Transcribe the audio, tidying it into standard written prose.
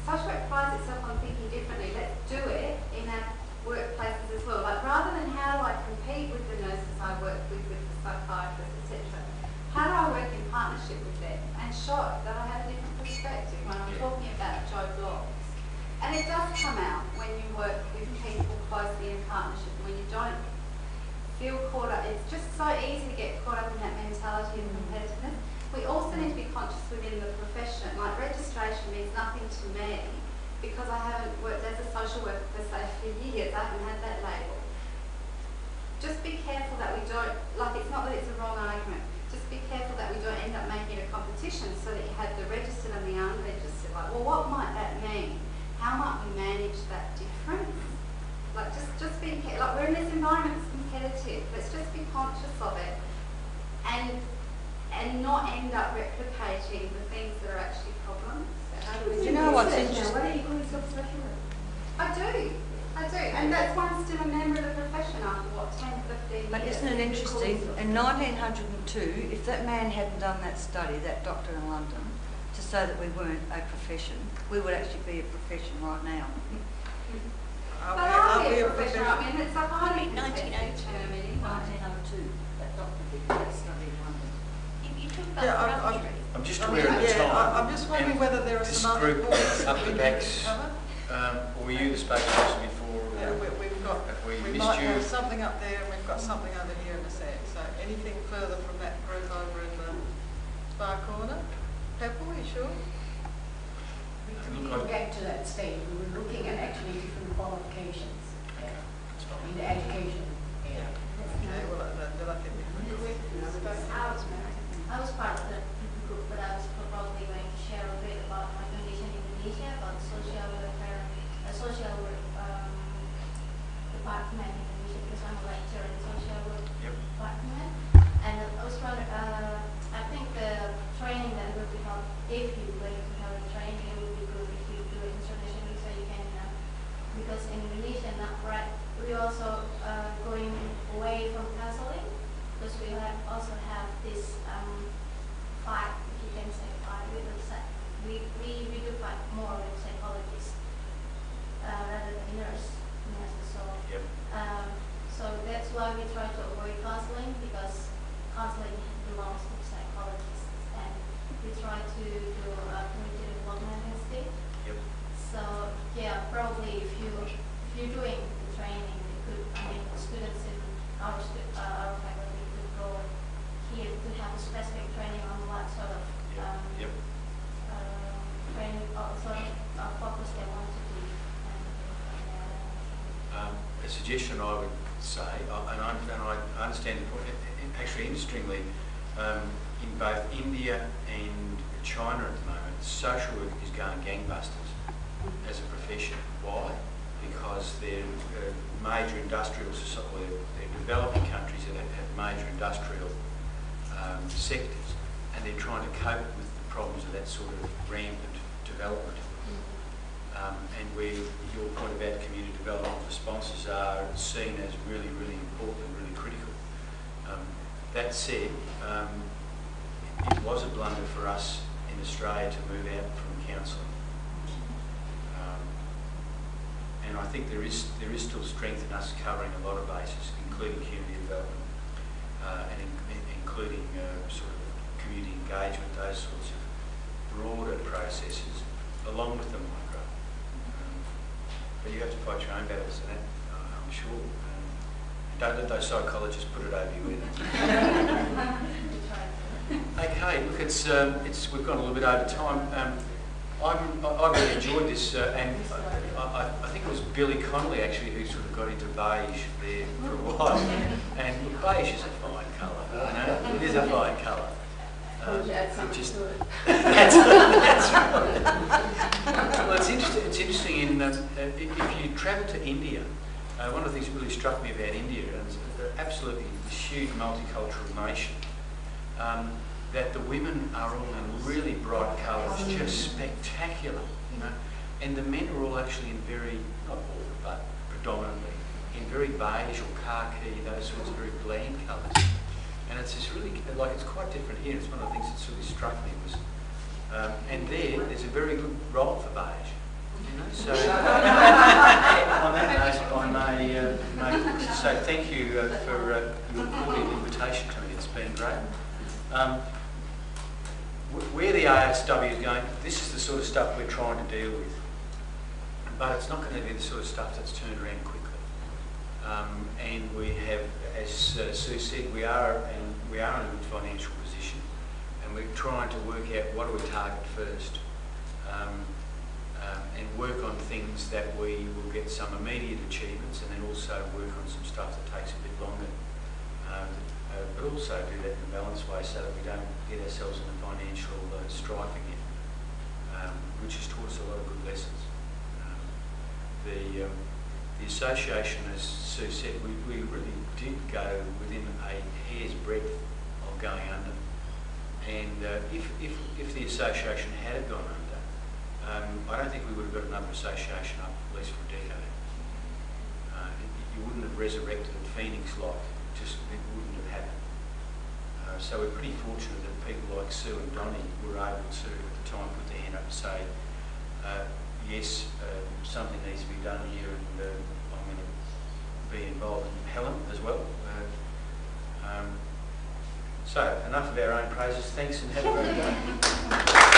social work prides itself on thinking differently. Let's do it in our workplaces as well. Like, rather than how do I compete with the nurses I work with the psychiatrists, etc., how do I work in partnership with them and show that I have a different perspective when I'm talking about Joe Bloggs? And it does come out when you work with people closely in partnership, when you don't feel caught up. It's just so easy to get caught up in that mentality of competitiveness. We also need to be conscious within the profession. Like, registration means nothing to me because I haven't worked as a social worker for, say, for years. I haven't had that label. Just be careful that we don't, like, it's not that it's a wrong argument, just be careful that we don't end up making it a competition so that you have the registered and the unregistered. Like, well, what might that mean? How might we manage that difference? Like, just be careful. Like, we're in this environment that's competitive. Let's just be conscious of it and not end up replicating the things that are actually problems. So how do we you know what's interesting? Why don't you call yourself a social worker? I do. And that's why I'm still a member of the profession after, what, 10, 15 years. But isn't it interesting, in 1902, if that man hadn't done that study, that doctor in London, to say that we weren't a profession, we would actually be a profession right now. But are we a profession? I mean, it's a highly 1902, that doctor did that study in London. You talk about I'm just aware of the time. I'm just wondering whether there are some other group points up that the we backs. cover. Were you the spokesperson before? Yeah, we've got. We We missed might you. have something up there, and we've got something over here in a sec. So anything further from that group over in the far corner? Pepple, you sure? Going back to that stage, we were looking at actually different qualifications in the education area. Okay, well, then I think we can quick. I was part of the group, but I was probably going to share a bit about my condition in Indonesia, about social welfare, social work department in Indonesia, because I'm a lecturer in social work department. And I was trying to, I think the training that would be helped, if you were to have a training, it would be good if you do it internationally so you can, because in Indonesia, not right, we also going away from counseling, because we also have this fight, if you can say fight, with the we do fight more with psychologists rather than nurses. So that's why we try to avoid counseling, because counseling belongs to psychologists, and we try to do community development instead. So yeah, probably if you're doing the training, you could, I mean, students in our faculty could go here to have a specific training on what sort of training, sort of focus they want to do. A suggestion I would say, and I understand the point, actually interestingly, in both India and China at the moment, social work is going gangbusters as a profession. Why? Because they're major industrial, or they're developing countries that have major industrial sectors, and they're trying to cope with the problems of that sort of rampant development. And where your point about community development responses are seen as really, really important and really critical. That said, it was a blunder for us in Australia to move out from counselling. And I think there is still strength in us covering a lot of bases, including community development and including sort of community engagement, those sorts of broader processes, along with the micro. But you have to fight your own battles, and that, I'm sure. Don't let those psychologists put it over you either. Okay, look, we've gone a little bit over time. I've really enjoyed this, and I think it was Billy Connolly actually who sort of got into beige there for a while. And look, beige is a fine colour, you know? It is a fine colour. That's right. Well, it's interesting in if you travel to India, one of the things that really struck me about India, and it's absolutely this huge multicultural nation, that the women are all in really bright colours, just spectacular, you know, and the men are all actually in very, not all, but predominantly, in very beige or khaki, those sorts of very bland colours. And it's just really, like, it's quite different here. It's one of the things that really struck me was, and there's a very good role for beige. So on that note, I may say thank you for your cordial invitation to me. It's been great. Where the AASW is going, this is the sort of stuff we're trying to deal with. But it's not going to be the sort of stuff that's turned around quickly. And we have, as Sue said, we are in a good financial position, and we're trying to work out what do we target first, and work on things that we will get some immediate achievements, and then also work on some stuff that takes a bit longer. But also do that in a balanced way so that we don't get ourselves in a financial strife again, which has taught us a lot of good lessons. The association, as Sue said, we really did go within a hair's breadth of going under. And if the association had gone under, I don't think we would have got another association up at least for a decade. You wouldn't have resurrected a phoenix like, it wouldn't have happened. So we're pretty fortunate that people like Sue and Donnie were able to, at the time, put their hand up and say, yes, something needs to be done here, and I'm going to be involved. And Helen as well. So enough of our own praises. Thanks, and have a great day.